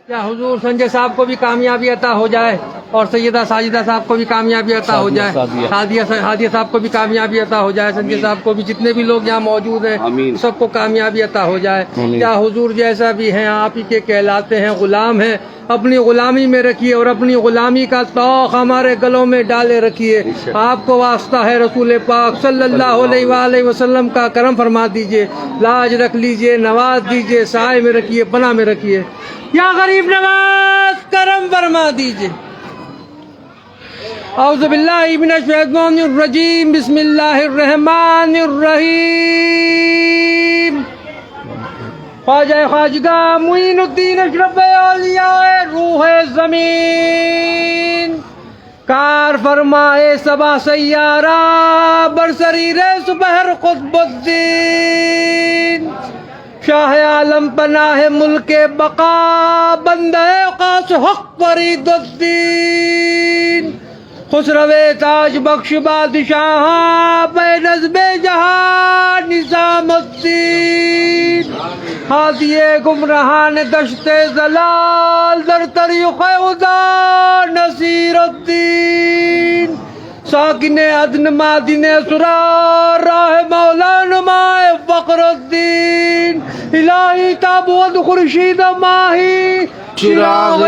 یا حضور سنجے صاحب کو بھی کامیابی عطا ہو جائے اور سیدہ ساجدہ صاحب کو بھی کامیابی عطا ہو جائے، ہادیہ صاحب کو بھی کامیابی عطا ہو جائے، سنجے صاحب کو بھی، جتنے بھی لوگ یہاں موجود ہیں سب کو کامیابی عطا ہو جائے۔ یا حضور جیسا بھی ہیں آپ ہی کے کہلاتے ہیں، غلام ہیں، اپنی غلامی میں رکھیے اور اپنی غلامی کا توق ہمارے گلوں میں ڈالے رکھیے۔ آپ کو واسطہ ہے رسول پاک صلی اللہ علیہ وآلہ وسلم کا، کرم فرما دیجئے، لاج رکھ لیجئے، نواز دیجئے، سائے میں رکھیے، پناہ میں رکھیے۔ یا غریب نواز کرم فرما دیجئے۔ اعوذ باللہ من الشیطان الرجیم، بسم اللہ الرحمن الرحیم۔ خواجہ خواجگاہ معین الدین اشرف اولیاء روح زمین، کار فرمائے سبا سیارہ برسریر سپہر قطب الدین، شاہ عالم پناہ ملک بقا بندہ قاس حق فرید الدین، خسرو تاج بخش بادشاہ بے نظم جہاں نظام الدین، ہادی گمراہان دشت زلال در طریق خدا نصیر الدین، ساکن عدن مادن اسرار راہ مولا نمائے فخر الدین، الہی تابوت خورشید ماہی چراغ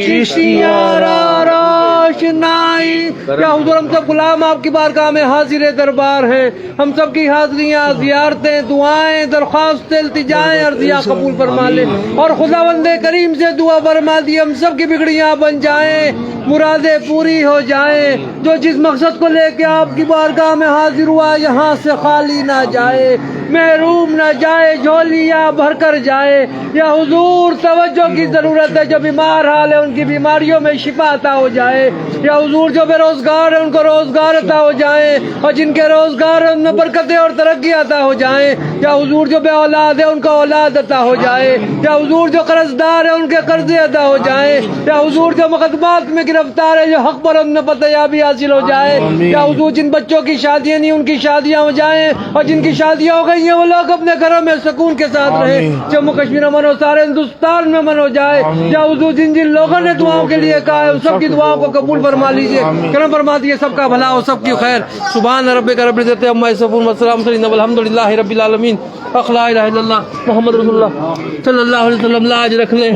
چشتیاں را روشنائی۔ یا حضور ہم سب غلام آپ کی بارگاہ میں حاضر دربار ہیں، ہم سب کی حاضریاں، زیارتیں، دعائیں، درخواستیں، التجائیں، عرضیاں قبول فرما لے اور خداوند کریم سے دعا فرما دی ہم سب کی بگڑیاں بن جائیں، مرادیں پوری ہو جائیں، جو جس مقصد کو لے کے آپ کی بارگاہ میں حاضر ہوا یہاں سے خالی نہ جائے، محروم نہ جائے، جھولیاں بھر کر جائے۔ یا حضور توجہ کی ضرورت ہے، جو بیمار حال ہے ان کی بیماریوں میں شفا عطا ہو جائے۔ یا حضور جو بے روزگار ہے ان کو روزگار عطا ہو جائے، اور جن کے روزگار ہیں ان میں برکتیں اور ترقی عطا ہو جائیں۔ یا حضور جو بے اولاد ہے ان کو اولاد عطا ہو جائے۔ یا حضور جو قرض دار ہے ان کے قرضے ادا ہو جائیں۔ یا حضور جو مقدمات میں گرفتار ہے جو حق پر ان فتح یابی حاصل ہو جائے۔ یا حضور جن بچوں کی شادیاں نہیں ان کی شادیاں ہو جائیں، اور جن کی شادیاں ہو گئی ہیں وہ لوگ اپنے گھروں میں سکون کے ساتھ رہیں، جموں کشمیر امن ہو، سارے ہندوستان میں امن ہو جائے۔ یا حضور جن جن لوگوں نے دعاؤں کے لیے کہا ہے ان سب کی دعاؤں کو قبول فرما لیجئے، کرم فرما دیجئے، سب کا بھلا ہو، سب کی خیر۔ سبحان ربک رب العزت عما یصفون والسلام علی المرسلین والحمدللہ رب العالمین۔ لا الہ الا اللہ محمد رسول اللہ صلی اللہ علیہ وسلم۔ لاج رکھ لیں،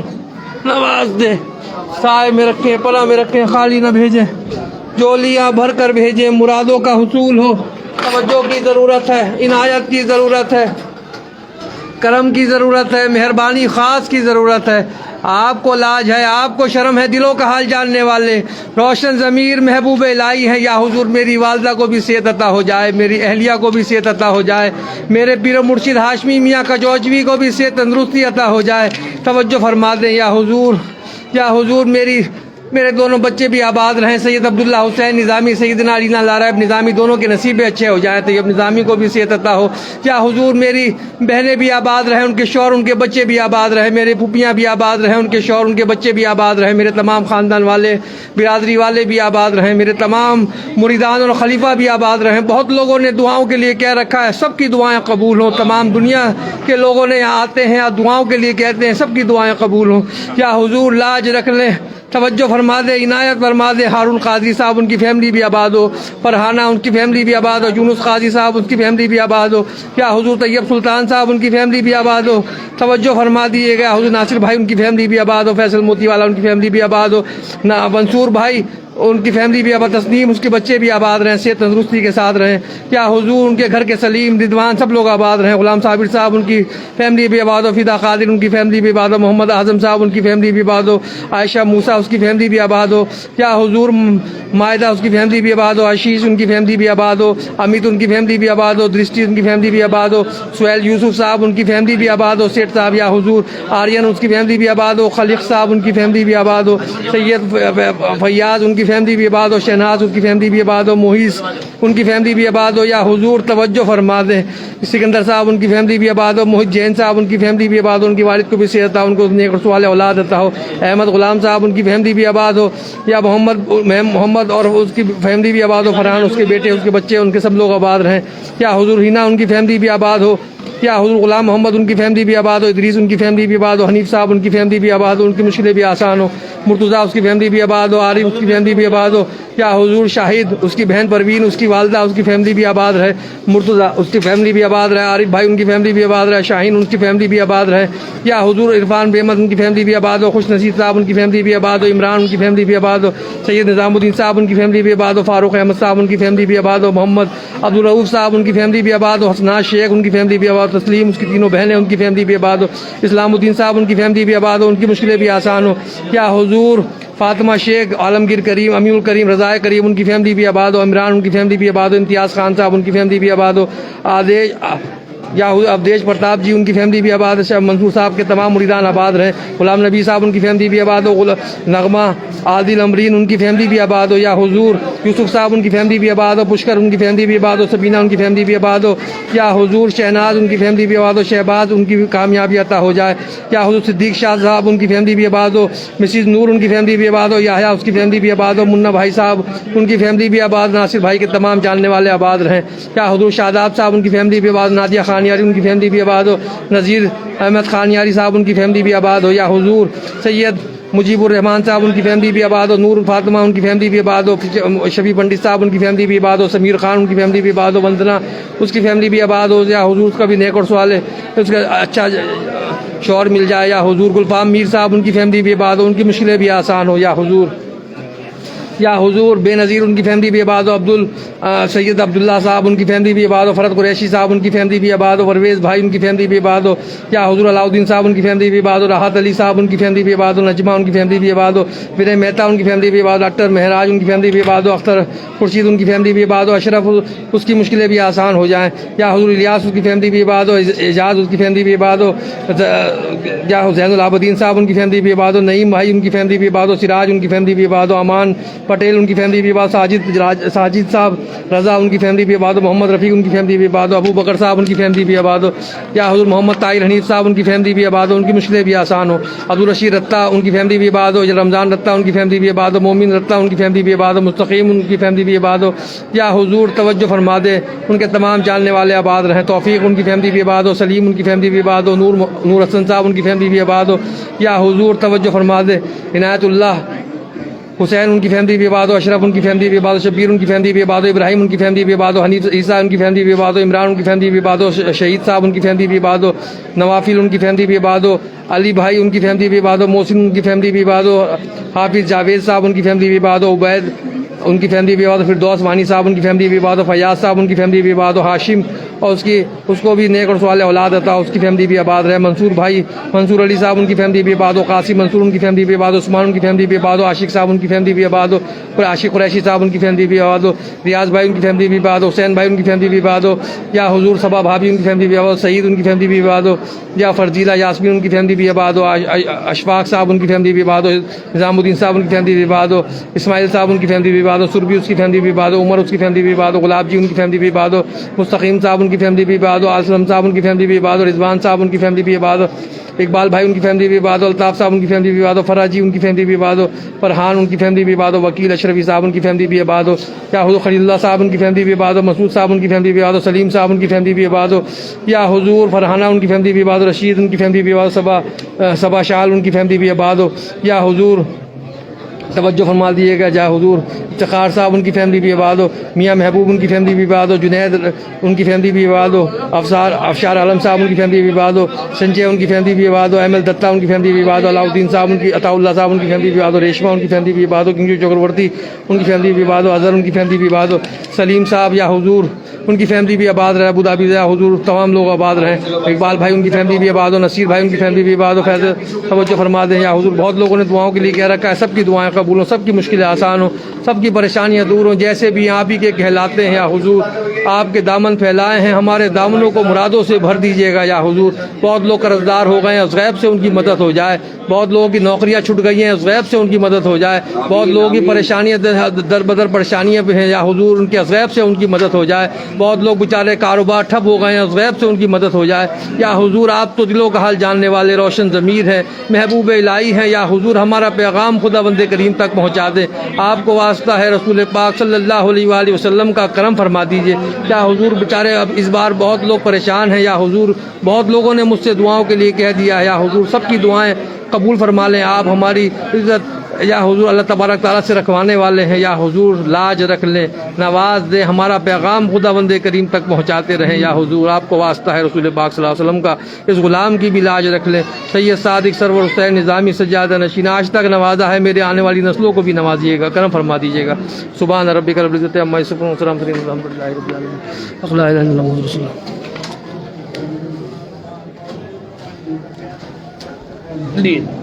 نواز دے، سائے میں رکھیں، پناہ میں رکھیں، خالی نہ بھیجیں، جولیاں بھر کر بھیجیں، مرادوں کا حصول ہو۔ توجہ کی ضرورت ہے، عنایت کی ضرورت ہے، کرم کی ضرورت ہے، مہربانی خاص کی ضرورت ہے۔ آپ کو لاج ہے، آپ کو شرم ہے، دلوں کا حال جاننے والے روشن ضمیر محبوب الہی ہیں۔ یا حضور میری والدہ کو بھی صحت عطا ہو جائے، میری اہلیہ کو بھی صحت عطا ہو جائے، میرے پیر و مرشد ہاشمی میاں کجوجوی کو بھی صحت تندرستی عطا ہو جائے۔ توجہ فرما دیں یا حضور، یا حضور میرے دونوں بچے بھی آباد رہیں، سید عبداللہ حسین نظامی، سیدنا علی لارائب نظامی، دونوں کے نصیبیں اچھے ہو جائیں، طیب نظامی کو بھی صحت عطا ہو۔ یا حضور میری بہنیں بھی آباد رہیں، ان کے شوہر ان کے بچے بھی آباد رہیں، میرے پھوپھیاں بھی آباد رہیں، ان کے شوہر ان کے بچے بھی آباد رہیں، میرے تمام خاندان والے برادری والے بھی آباد رہیں، میرے تمام مریدان اور خلیفہ بھی آباد رہیں۔ بہت لوگوں نے دعاؤں کے لیے کہہ رکھا ہے، سب کی دعائیں قبول ہوں، تمام دنیا کے لوگوں نے یہاں آتے ہیں اور دعاؤں کے لیے کہتے ہیں، سب کی دعائیں قبول ہوں۔ یا حضور لاج رکھ لیں، توجہ فرما دے، عنایت فرما دے، ہارون قاضی صاحب ان کی فیملی بھی آباد ہو، فرحانہ ان کی فیملی بھی آباد ہو، یونس قاضی صاحب ان کی فیملی بھی آباد ہو۔ یا حضور طیب سلطان صاحب ان کی فیملی بھی آباد ہو، توجہ فرما دیے گا۔ حضور ناصر بھائی ان کی فیملی بھی آباد ہو، فیصل موتی والا ان کی فیملی بھی آباد ہو، منصور بھائی ان کی فیملی بھی آباد، تسنیم اس کے بچے بھی آباد رہیں، صحت تندرستی کے ساتھ رہیں۔ یا حضور ان کے گھر کے سلیم رضوان سب لوگ آباد رہیں، غلام صابر صاحب ان کی فیملی بھی آباد ہو، فدا قادر ان کی فیملی بھی آباد ہو، محمد اعظم صاحب ان کی فیملی بھی آباد ہو، عائشہ موسیٰ اس کی فیملی بھی آباد ہو۔ یا حضور مائدہ اس کی فیملی بھی آباد ہو، عشیش ان کی فیملی بھی آباد ہو، امیت ان کی فیملی بھی آباد ہو، درشٹی ان کی فیملی بھی آباد ہو، سہیل یوسف صاحب ان کی فیملی بھی آباد ہو، سیٹھ صاحب یا حضور آرین اس کی فیملی بھی آباد ہو، خلیق صاحب ان کی فیملی بھی آباد ہو، سید فیاض ان کی فیملی بھی آباد ہو، شہناز ان کی فیملی بھی آباد ہو، محیث ان کی فیملی بھی آباد ہو۔ یا حضور توجہ فرما دیں، سکندر صاحب ان کی فیملی بھی آباد ہو، محیط جین صاحب ان کی فیملی بھی آباد ہو، ان کی والد کو بھی صحت عطا، ان کو نیک رسول اولاد عطا ہو، احمد غلام صاحب ان کی فیملی بھی آباد ہو۔ یا محمد اور اس کی فیملی بھی آباد ہو، فرحان اس کے بیٹے اس کے بچے ان کے سب لوگ آباد رہیں۔ یا حضور ہینا ان کی فیملی بھی آباد ہو، یا حضور غلام محمد ان کی فیملی بھی آباد ہو، ادریس ان کی فیملی بھی آباد ہو، حنیف صاحب ان کی فیملی بھی آباد ہو، ان کی مشکلیں بھی آسان ہو، مرتضیٰ اس کی فیملی بھی آباد ہو، عارف اس کی فیملی بھی آباد ہو، یا حضور شاہد اس کی بہن پروین اس کی والدہ اس کی فیملی بھی آباد رہے، مرتضیٰ اس کی فیملی بھی آباد رہے، عارف بھائی ان کی فیملی بھی آباد رہے، شاہین ان کی فیملی بھی آباد رہے، یا حضور عرفان بے احمد ان کی فیملی بھی آباد ہو، خوش نصیب صاحب ان کی فیملی بھی آباد ہو، عمران ان کی فیملی بھی آباد ہو، سید نظام الدین صاحب ان کی فیملی بھی آباد ہو، فاروق احمد صاحب ان کی فیملی بھی آباد ہو، محمد عبدالرؤف صاحب ان کی فیملی بھی آباد ہو، حسنات شیخ ان کی فیملی بھی آباد ہو، تسلیم اس کی تینوں بہنیں ان کی فیملی بھی آباد ہو، اسلام الدین صاحب ان کی فیملی بھی آباد ہو، ان کی مشکلیں بھی آسان ہو، یا حضور فاطمہ شیخ عالمگیر کریم امین الکریم رضائے کریم ان کی فیملی بھی آباد ہو، عمران ان کی فیملی بھی آباد ہو، امتیاز خان صاحب ان کی فیملی بھی آباد ہو، آدیش یا ابدیش پرتاپ جی ان کی فیملی بھی آباد ہے، شاہ منصور صاحب کے تمام مریدان آباد رہے، غلام نبی صاحب ان کی فیملی بھی آباد ہو، نغمہ عادل امرین ان کی فیملی بھی آباد ہو، یا حضور یوسف صاحب ان کی فیملی بھی آباد ہو، پشکر ان کی فیملی بھی آباد ہو، سبینہ ان کی فیملی بھی آباد ہو، یا حضور شہناز ان کی فیملی بھی آباد ہو، شہباز ان کی بھی کامیابی عطا ہو جائے، یا حضور صدیق شاہ صاحب ان کی فیملی بھی آباد ہو، مسز نور ان کی فیملی بھی آباد ہو، یحییٰ اس کی فیملی بھی آباد ہو، منا بھائی صاحب ان کی فیملی بھی آباد، ناصر بھائی کے تمام جاننے والے آباد رہیں، یا حضور شاداب صاحب ان کی فیملی بھی آباد، نادیہ خانیاری ان کی فیملی بھی آباد ہو، نذیر احمد خانیاری صاحب ان کی فیملی بھی آباد ہو، یا حضور سید مجیب الرحمان صاحب ان کی فیملی بھی آباد ہو، نور فاطمہ ان کی فیملی بھی آباد ہو، شفیع پنڈت صاحب ان کی فیملی بھی آباد ہو، سمیر خان ان کی فیملی بھی آباد ہو، وندنا اس کی فیملی بھی آباد ہو، یا حضور اس کا بھی نیک اور سوال ہے اس کا اچھا شوہر مل جائے، یا حضور گلفام میر صاحب ان کی فیملی بھی آباد ہو، ان کی مشکلیں بھی آسان ہو، یا حضور بے نظیر ان کی فیملی بھی آباد ہو، سید عبداللہ صاحب ان کی فیملی بھی آباد ہو، فرد قریشی صاحب ان کی فیملی بھی آباد ہو، پرویز بھائی ان کی فیملی بھی آباد ہو، یا حضور علاؤدین صاحب ان کی فیملی بھی آباد ہو، راحت علی صاحب ان کی فیملی بھی آباد ہو، نجمہ ان کی فیملی بھی آباد ہو، ونے مہتا ان کی فیملی بھی آباد ہو، ڈاکٹر مہراج ان کی فیملی بھی آباد ہو، اختر خورشید ان کی فیملی بھی آباد ہو، اشرف اس کی مشکلیں بھی آسان ہو جائیں، یا حضور الیاس اس کی فیملی بھی آباد ہو، اعجاز اس کی فیملی بھی آباد ہو، یا زین العابدین صاحب ان کی فیملی بھی آباد ہو، نعیم بھائی ان کی فیملی بھی آباد ہو، سراج ان کی فیملی بھی آباد ہو، امان پٹیل ان کی فیملی بھی آباد، ساجد صاحب رضا ان کی فیملی بھی آباد ہو، محمد رفیق ان کی فیملی بھی آباد ہو، ابو بکر صاحب ان کی فیملی بھی آباد ہو، یا حضور محمد طاہر حنیف صاحب ان کی فیملی بھی آباد ہو، ان کی مشکلیں بھی آسان ہو، عبدالرشید رتا ان کی فیملی بھی آباد ہو، رمضان رتا ان کی فیملی بھی آباد ہو، مومن رتا ان کی فیملی بھی آباد ہو، مستقیم ان کی فیملی بھی آباد ہو، یا حضور توجہ فرما دے ان کے تمام جاننے والے آباد رہیں، توفیق ان کی فیملی بھی آباد ہو، سلیم ان کی فیملی بھی آباد ہو، نور حسن صاحب ان کی فیملی بھی آباد ہو، یا حضور توجہ فرما دے عنایت اللہ حسین ان کی فیملی بھی آباد ہو، اشرف ان کی فیملی بھی آباد ہو، شبیر ان کی فیملی بھی آباد ہو، ابراہیم ان کی فیملی بھی آباد ہو، حنیف عیسیٰ ان کی فیملی بھی آباد ہو، عمران ان کی فیملی بھی آباد ہو، شہید صاحب ان کی فیملی بھی آباد ہو، نوافل ان کی فیملی بھی آباد ہو، علی بھائی ان کی فیملی بھی آباد ہو، محسن ان کی فیملی بھی آباد ہو، حافظ جاوید صاحب ان کی فیملی بھی آباد ہو، عبید ان کی فیملی بھی آباد ہو، فردوس وانی صاحب ان کی فیملی بھی آباد ہو، فیاض صاحب ان کی فیملی بھی آباد ہو، ہاشم اور اس کو بھی نیک اور صالح اولاد عطا ہو، اس کی فیملی بھی آباد رہے، منصور علی صاحب ان کی فیملی بھی آباد ہو، قاسم منصور ان کی فیملی بھی آباد ہو، عثمان ان کی فیملی بھی آباد ہو، عاشق صاحب ان کی فیملی بھی آباد ہو، عاشق قریشی صاحب ان کی فیملی بھی آباد ہو، ریاض بھائی ان کی فیملی بھی آباد ہو، حسین بھائی ان کی فیملی بھی آباد ہو، یا حضور صبا بھابھی ان کی فیملی بھی آباد ہو، سعید ان کی فیملی بھی آباد ہو، یا فرزیلہ یاسمین ان کی فیملی بھی آباد ہو، اشفاق صاحب ان کی فیملی بھی آباد ہو، نظام الدین صاحب ان کی فیملی بھی آباد ہو، اسماعیل صاحب ان کی فیملی بھی آباد ہو، سربی اس کی فیملی بھی آباد ہو، عمر اس کی فیملی بھی آباد ہو، گلاب جی ان کی فیملی بھی آباد ہو، مستقیم صاحب ان کی فیملی بھی آباد ہو، اسلم صاحب ان کی فیملی بھی آباد ہو، رضوان صاحب ان کی فیملی بھی آباد ہو، اقبال بھائی ان کی فیملی بھی آباد ہو، الطاف صاحب ان کی فیملی بھی آباد ہو، فرح جی ان کی فیملی بھی آباد ہو، فرحان ان کی فیملی بھی آباد ہو، وکیل اشرفی صاحب ان کی فیملی بھی آباد ہو، یا حضور خلیل اللہ صاحب ان کی فیملی بھی آباد ہو، مسعود صاحب ان کی فیملی بھی آباد ہو، سلیم صاحب ان کی فیملی بھی آباد ہو، یا حضور فرحانہ ان کی فیملی بھی آباد ہو، رشید ان کی فیملی بھی آباد ہو، صبا شال ان کی فیملی بھی آباد ہو، یا حضور توجہ فرما دیے گا، جا حضور افتخار صاحب ان کی فیملی بھی آباد ہو، میاں محبوب ان کی فیملی بھی آباد ہو، جنید ان کی فیملی بھی آباد ہو، افشار عالم صاحب ان کی فیملی بھی آباد ہو، سنجے ان کی فیملی بھی آباد ہو، احمد دتہ ان کی فیملی بھی آباد ہو، علاؤدین صاحب ان کی عطا اللہ صاحب ان کی فیملی بھی آباد ہو، ریشمہ ان کی فیملی بھی آباد ہو، کنجو چکرورتی ان کی فیملی بھی آباد ہو، اظہر ان کی فیملی بھی آباد ہو، سلیم صاحب یا حضور ان کی فیملی بھی آباد رہے، ابو دھابی یا حضور تمام لوگ آباد رہیں، اقبال بھائی ان کی فیملی بھی آباد ہو، نصیر بھائی ان کی فیملی بھی آباد ہو، فیض توجہ فرما دیں یا حضور بہت لوگوں نے دعاؤں کے لیے کہہ رکھا ہے، سب کی دعائیں قبول ہوں، سب کی مشکلیں آسان ہوں، سب کی پریشانیاں دور ہوں، جیسے بھی آپ ہی کے کہلاتے ہیں یا حضور آپ کے دامن پھیلائے ہیں، ہمارے دامنوں کو مرادوں سے بھر دیجیے گا یا حضور، بہت لوگ قرض دار ہو گئے ہیں، اس غیب سے ان کی مدد ہو جائے، بہت لوگوں کی نوکریاں چھٹ گئی ہیں، اس غیب سے ان کی مدد ہو جائے، بہت لوگوں کی پریشانیاں در بدر پریشانیاں پہ ہیں یا حضور ان کے اس غیب سے ان کی مدد ہو جائے، بہت لوگ بیچارے کاروبار ٹھپ ہو گئے ہیں، اس غیب سے ان کی مدد ہو جائے یا حضور آپ تو دلوں کا حال جاننے والے روشن ضمیر ہیں، محبوب الہی ہیں یا حضور ہمارا پیغام خدا بند کریم کریم تک پہنچا دیں. آپ کو واسطہ ہے رسول پاک صلی اللہ علیہ وآلہ وسلم کا کرم فرما دیجیے. یا حضور بیچارے اب اس بار بہت لوگ پریشان ہیں. یا حضور بہت لوگوں نے مجھ سے دعاؤں کے لیے کہہ دیا ہے. یا حضور سب کی دعائیں قبول فرما لیں. آپ ہماری عزت یا حضور اللہ تبارک تعالیٰ سے رکھوانے والے ہیں. یا حضور لاج رکھ لیں, نواز دیں, ہمارا پیغام خدا بند کریم تک پہنچاتے رہیں. یا حضور آپ کو واسطہ ہے رسول پاک صلی اللہ علیہ وسلم کا اس غلام کی بھی لاج رکھ لیں. سید صادق سرور حسین نظامی سجادہ نشین آج تک نوازا ہے, میرے آنے والی نسلوں کو بھی نوازیے گا, کرم فرما دیجیے گا. سبحان ربک رب العزت عما یصفون وسلام علی المرسلین والحمد للہ رب العالمین. لا الہ الا اللہ محمد رسول اللہ.